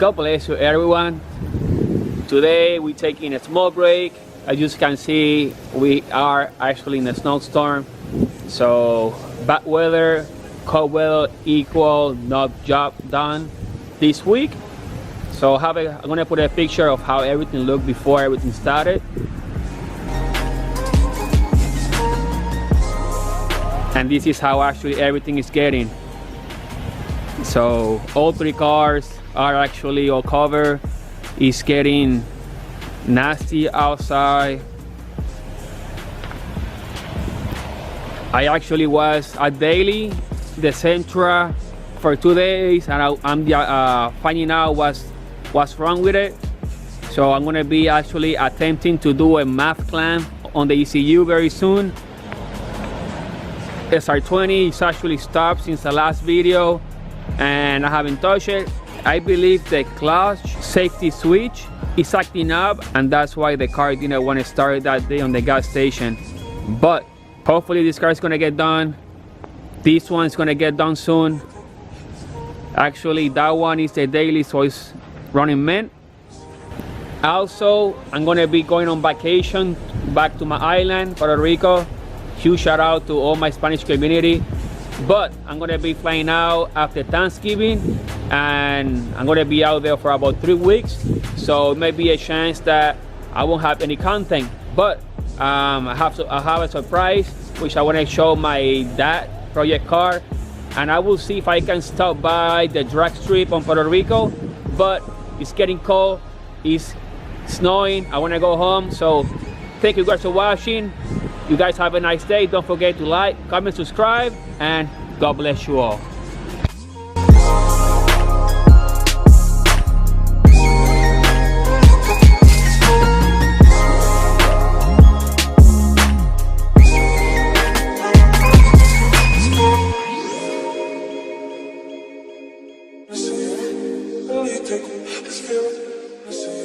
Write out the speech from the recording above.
God bless you, everyone. Today we're taking a small break. As you can see, we are actually in a snowstorm. So bad weather, cold weather equal not job done this week. So I'm gonna put a picture of how everything looked before everything started. And this is how actually everything is getting. So all three cars are actually all covered. It's getting nasty outside. I actually was at Daily, the Sentra, for 2 days, and I'm finding out what's wrong with it. So I'm gonna be actually attempting to do a math clamp on the ECU very soon. SR20 is actually stopped since the last video, and I haven't touched it. I believe the clutch safety switch is acting up, and that's why the car didn't want to start that day on the gas station. But hopefully this car is gonna get done. This one's gonna get done soon. Actually, that one is the Daily, so it's running mint. Also, I'm gonna be going on vacation back to my island, Puerto Rico. Huge shout out to all my Spanish community. But I'm gonna be flying out after Thanksgiving, and I'm gonna be out there for about 3 weeks. So it may be a chance that I won't have any content. But I have a surprise, which I wanna show my dad project car. And I will see if I can stop by the drag strip on Puerto Rico. But it's getting cold, it's snowing, I wanna go home. So thank you guys for watching. You guys have a nice day. Don't forget to like, comment, subscribe, and God bless you all. Let's see.